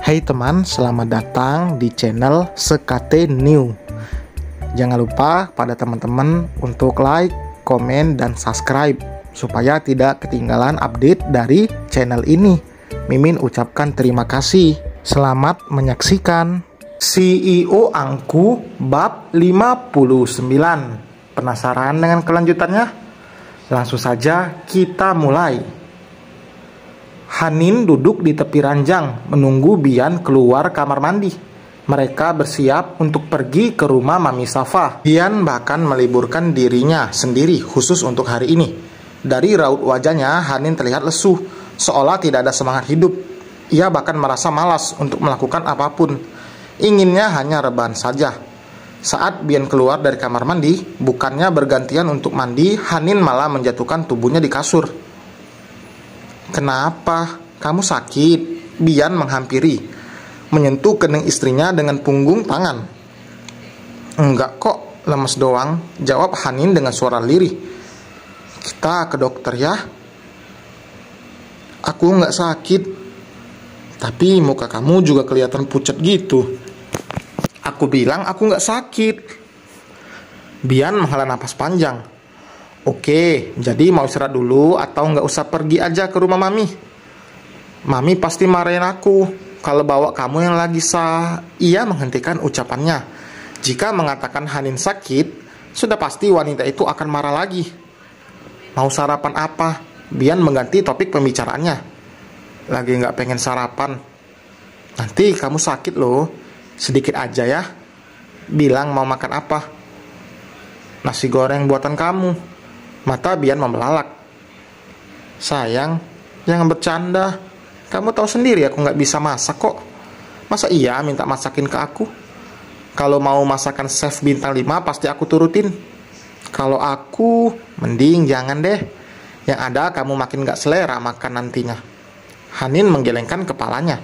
Hai teman, selamat datang di channel Sekate New. Jangan lupa pada teman-teman untuk like, komen, dan subscribe supaya tidak ketinggalan update dari channel ini. Mimin ucapkan terima kasih. Selamat menyaksikan. CEO Angku bab 59. Penasaran dengan kelanjutannya? Langsung saja kita mulai. Hanin duduk di tepi ranjang menunggu Bian keluar kamar mandi. Mereka bersiap untuk pergi ke rumah Mami Safa. Bian bahkan meliburkan dirinya sendiri khusus untuk hari ini. Dari raut wajahnya, Hanin terlihat lesu, seolah tidak ada semangat hidup. Ia bahkan merasa malas untuk melakukan apapun. Inginnya hanya rebahan saja. Saat Bian keluar dari kamar mandi, bukannya bergantian untuk mandi, Hanin malah menjatuhkan tubuhnya di kasur. "Kenapa? Kamu sakit?" Bian menghampiri, menyentuh kening istrinya dengan punggung tangan. "Enggak kok, lemes doang," jawab Hanin dengan suara lirih. "Kita ke dokter ya." "Aku enggak sakit." "Tapi muka kamu juga kelihatan pucat gitu." "Aku bilang aku enggak sakit." Bian menghela napas panjang. "Oke, jadi mau istirahat dulu atau nggak usah pergi aja ke rumah Mami?" "Mami pasti marahin aku kalau bawa kamu yang lagi Ia menghentikan ucapannya. Jika mengatakan Hanin sakit, sudah pasti wanita itu akan marah lagi. "Mau sarapan apa?" Bian mengganti topik pembicaraannya. "Lagi nggak pengen sarapan." "Nanti kamu sakit loh, sedikit aja ya." "Bilang mau makan apa?" "Nasi goreng buatan kamu." Mata Bian membelalak. "Sayang, jangan bercanda. Kamu tahu sendiri aku nggak bisa masak kok. Masa iya minta masakin ke aku? Kalau mau masakan chef bintang 5 pasti aku turutin. Kalau aku, mending jangan deh. Yang ada kamu makin nggak selera makan nantinya." Hanin menggelengkan kepalanya.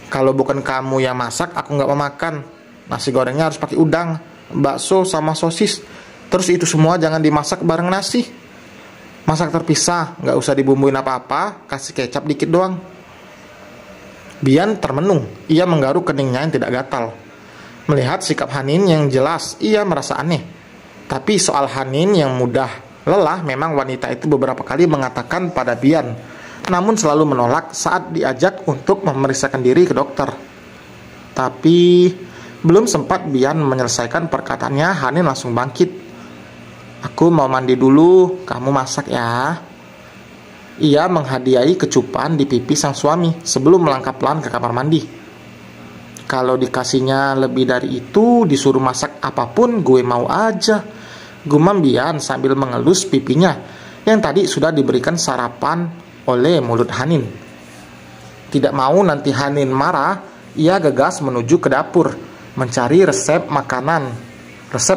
"Kalau bukan kamu yang masak, aku nggak mau makan. Nasi gorengnya harus pakai udang, bakso sama sosis. Terus itu semua jangan dimasak bareng nasi. Masak terpisah, nggak usah dibumbuin apa-apa, kasih kecap dikit doang." Bian termenung, ia menggaruk keningnya yang tidak gatal. Melihat sikap Hanin yang jelas, ia merasa aneh. Tapi soal Hanin yang mudah lelah, memang wanita itu beberapa kali mengatakan pada Bian, namun selalu menolak saat diajak untuk memeriksakan diri ke dokter. Tapi belum sempat Bian menyelesaikan perkataannya, Hanin langsung bangkit. "Aku mau mandi dulu, kamu masak ya." Ia menghadiahi kecupan di pipi sang suami sebelum melangkah pelan ke kamar mandi. "Kalau dikasihnya lebih dari itu, disuruh masak apapun, gue mau aja," gumam Bian sambil mengelus pipinya yang tadi sudah diberikan sarapan oleh mulut Hanin. Tidak mau nanti Hanin marah, ia gegas menuju ke dapur mencari resep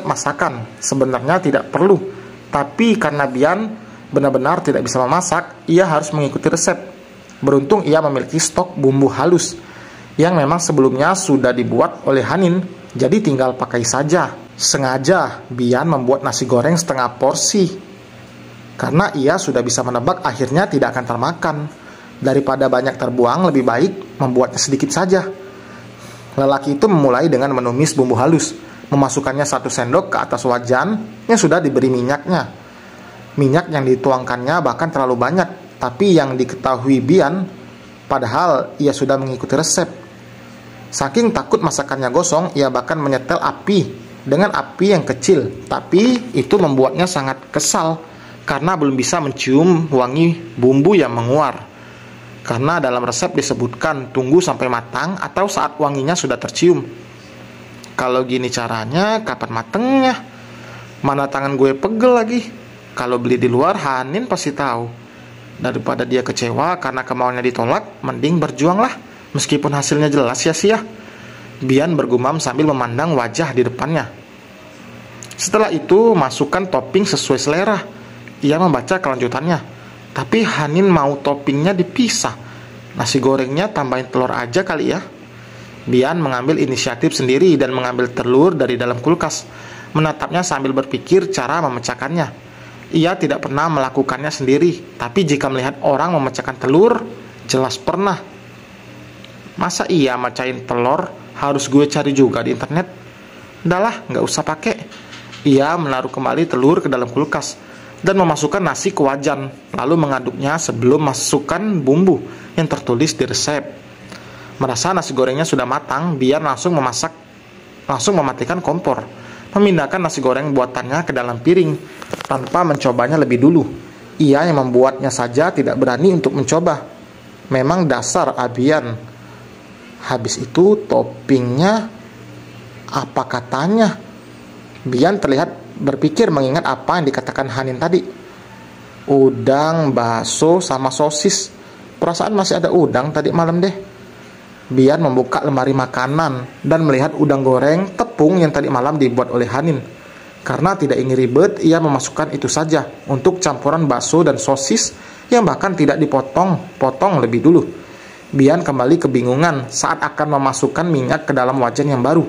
masakan. Sebenarnya tidak perlu, tapi karena Bian benar-benar tidak bisa memasak, ia harus mengikuti resep. Beruntung ia memiliki stok bumbu halus yang memang sebelumnya sudah dibuat oleh Hanin, jadi tinggal pakai saja. Sengaja Bian membuat nasi goreng setengah porsi karena ia sudah bisa menebak akhirnya tidak akan termakan. Daripada banyak terbuang, lebih baik membuatnya sedikit saja. Lelaki itu memulai dengan menumis bumbu halus, memasukkannya 1 sendok ke atas wajan yang sudah diberi minyaknya. Minyak yang dituangkannya bahkan terlalu banyak, tapi yang diketahui Bian, padahal ia sudah mengikuti resep. Saking takut masakannya gosong, ia bahkan menyetel api dengan api yang kecil, tapi itu membuatnya sangat kesal karena belum bisa mencium wangi bumbu yang menguar. Karena dalam resep disebutkan tunggu sampai matang atau saat wanginya sudah tercium. Kalau gini caranya, kapan matengnya? Mana tangan gue pegel lagi. Kalau beli di luar, Hanin pasti tahu. Daripada dia kecewa karena kemauannya ditolak, mending berjuanglah, meskipun hasilnya jelas sia-sia. Bian bergumam sambil memandang wajah di depannya. Setelah itu, masukkan topping sesuai selera. Ia membaca kelanjutannya. Tapi Hanin mau toppingnya dipisah. Nasi gorengnya tambahin telur aja kali ya. Bian mengambil inisiatif sendiri dan mengambil telur dari dalam kulkas, menatapnya sambil berpikir cara memecahkannya. Ia tidak pernah melakukannya sendiri, tapi jika melihat orang memecahkan telur, jelas pernah. Masa iya macain telur harus gue cari juga di internet? Udahlah, nggak usah pakai. Ia menaruh kembali telur ke dalam kulkas dan memasukkan nasi ke wajan, lalu mengaduknya sebelum masukkan bumbu yang tertulis di resep. Merasa nasi gorengnya sudah matang, Bian langsung mematikan kompor, memindahkan nasi goreng buatannya ke dalam piring tanpa mencobanya lebih dulu. Ia yang membuatnya saja tidak berani untuk mencoba. Memang dasar Abian. Habis itu toppingnya apa katanya? Bian terlihat berpikir mengingat apa yang dikatakan Hanin tadi. Udang, bakso, sama sosis. Perasaan masih ada udang tadi malam deh. Bian membuka lemari makanan dan melihat udang goreng tepung yang tadi malam dibuat oleh Hanin. Karena tidak ingin ribet, ia memasukkan itu saja untuk campuran bakso dan sosis yang bahkan tidak dipotong-potong lebih dulu. Bian kembali kebingungan saat akan memasukkan minyak ke dalam wajan yang baru.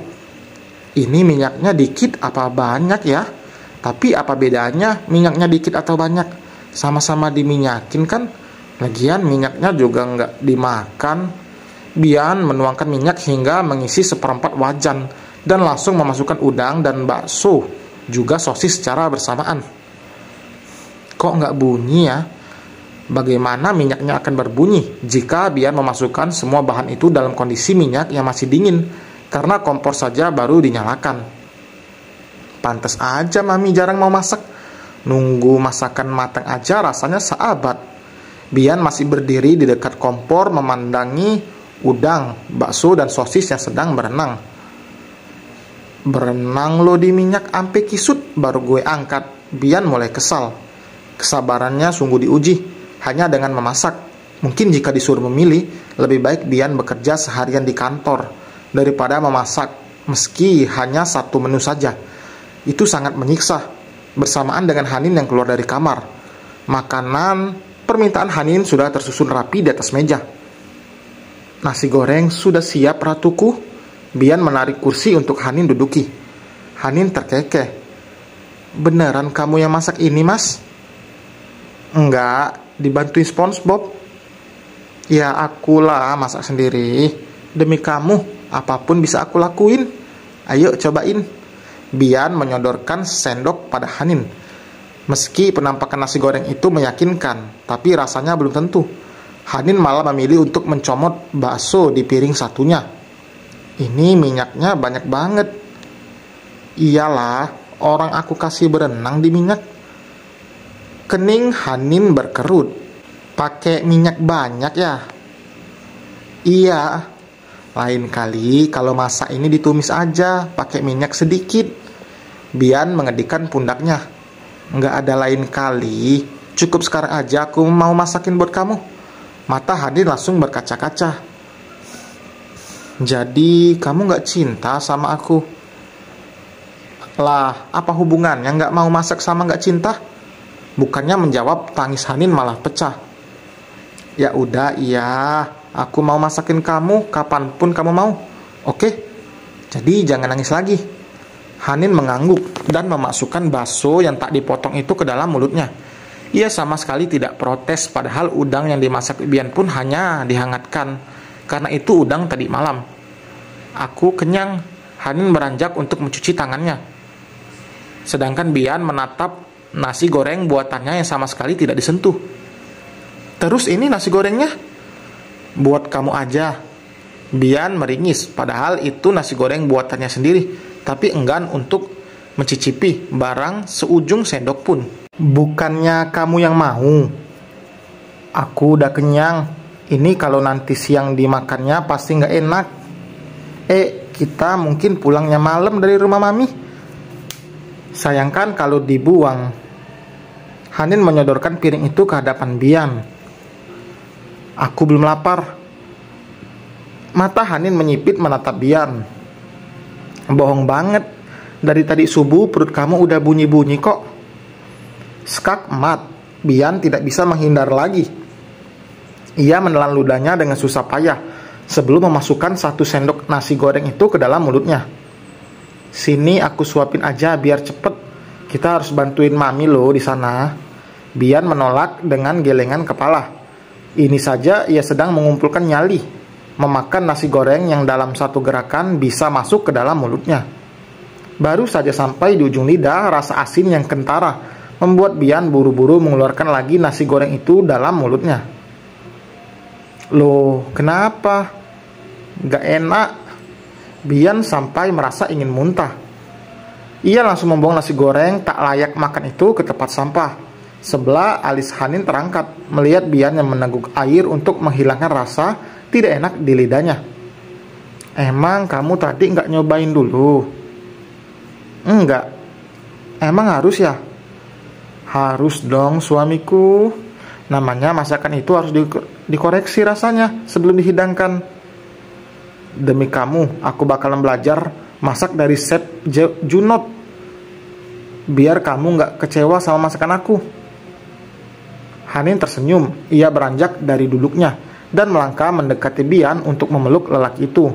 Ini minyaknya dikit apa banyak ya? Tapi apa bedanya minyaknya dikit atau banyak? Sama-sama diminyakin kan? Lagian minyaknya juga nggak dimakan. Bian menuangkan minyak hingga mengisi seperempat wajan dan langsung memasukkan udang dan bakso, juga sosis secara bersamaan. Kok nggak bunyi ya? Bagaimana minyaknya akan berbunyi jika Bian memasukkan semua bahan itu dalam kondisi minyak yang masih dingin, karena kompor saja baru dinyalakan. Pantes aja Mami jarang mau masak. Nunggu masakan matang aja rasanya seabad. Bian masih berdiri di dekat kompor memandangi udang, bakso, dan sosis yang sedang berenang. Berenang lo di minyak ampe kisut baru gue angkat. Bian mulai kesal. Kesabarannya sungguh diuji hanya dengan memasak. Mungkin jika disuruh memilih, lebih baik Bian bekerja seharian di kantor daripada memasak, meski hanya satu menu saja. Itu sangat menyiksa. Bersamaan dengan Hanin yang keluar dari kamar, makanan permintaan Hanin sudah tersusun rapi di atas meja. Nasi goreng sudah siap ratuku. Bian menarik kursi untuk Hanin duduki. Hanin terkekeh. Beneran kamu yang masak ini, Mas? Enggak, dibantuin SpongeBob. Ya akulah masak sendiri. Demi kamu, apapun bisa aku lakuin. Ayo cobain. Bian menyodorkan sendok pada Hanin. Meski penampakan nasi goreng itu meyakinkan, tapi rasanya belum tentu. Hanin malah memilih untuk mencomot bakso di piring satunya. Ini minyaknya banyak banget. Iyalah, orang aku kasih berenang di minyak. Kening Hanin berkerut. Pakai minyak banyak ya? Iya. Lain kali kalau masak ini ditumis aja, pakai minyak sedikit. Bian mengedikkan pundaknya. Nggak ada lain kali. Cukup sekarang aja aku mau masakin buat kamu. Mata Hanin langsung berkaca-kaca. Jadi kamu nggak cinta sama aku? Lah, apa hubungannya nggak mau masak sama nggak cinta? Bukannya menjawab, tangis Hanin malah pecah. Ya udah, iya, aku mau masakin kamu kapanpun kamu mau. Oke? Jadi jangan nangis lagi. Hanin mengangguk dan memasukkan bakso yang tak dipotong itu ke dalam mulutnya. Ia sama sekali tidak protes, padahal udang yang dimasak Bian pun hanya dihangatkan. Karena itu udang tadi malam. Aku kenyang. Hanin beranjak untuk mencuci tangannya. Sedangkan Bian menatap nasi goreng buatannya yang sama sekali tidak disentuh. Terus ini nasi gorengnya? Buat kamu aja. Bian meringis, padahal itu nasi goreng buatannya sendiri, tapi enggan untuk mencicipi barang seujung sendok pun. Bukannya kamu yang mau? Aku udah kenyang. Ini kalau nanti siang dimakannya pasti nggak enak. Kita mungkin pulangnya malam dari rumah Mami. Sayangkan kalau dibuang. Hanin menyodorkan piring itu ke hadapan Bian. Aku belum lapar. Mata Hanin menyipit menatap Bian. Bohong banget. Dari tadi subuh perut kamu udah bunyi-bunyi kok. Skak mat. Bian tidak bisa menghindar lagi. Ia menelan ludahnya dengan susah payah sebelum memasukkan satu sendok nasi goreng itu ke dalam mulutnya. Sini aku suapin aja biar cepet. Kita harus bantuin Mami loh di sana. Bian menolak dengan gelengan kepala. Ini saja ia sedang mengumpulkan nyali. memakan nasi goreng yang dalam satu gerakan bisa masuk ke dalam mulutnya. Baru saja sampai di ujung lidah, rasa asin yang kentara membuat Bian buru-buru mengeluarkan lagi nasi goreng itu dalam mulutnya. Loh, kenapa? Gak enak. Bian sampai merasa ingin muntah. Ia langsung membuang nasi goreng tak layak makan itu ke tempat sampah. Sebelah alis Hanin terangkat melihat Bian yang meneguk air untuk menghilangkan rasa tidak enak di lidahnya. Emang kamu tadi nggak nyobain dulu? Enggak. Emang harus ya? Harus dong suamiku. Namanya masakan itu harus dikoreksi rasanya sebelum dihidangkan. Demi kamu, aku bakalan belajar masak dari Chef Junot. Biar kamu nggak kecewa sama masakan aku. Hanin tersenyum. Ia beranjak dari duduknya dan melangkah mendekati Bian untuk memeluk lelaki itu.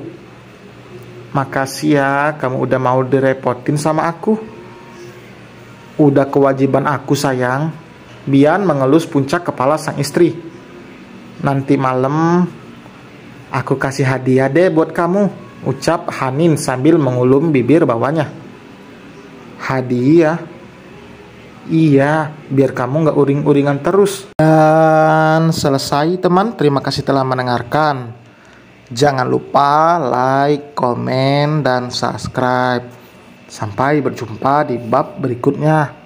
Makasih ya, kamu udah mau direpotin sama aku. Udah kewajiban aku sayang. Bian mengelus puncak kepala sang istri. Nanti malam aku kasih hadiah deh buat kamu, ucap Hanin sambil mengulum bibir bawahnya. Hadiah? Iya, biar kamu gak uring-uringan terus. Dan selesai teman, terima kasih telah mendengarkan. Jangan lupa like, komen, dan subscribe. Sampai berjumpa di bab berikutnya.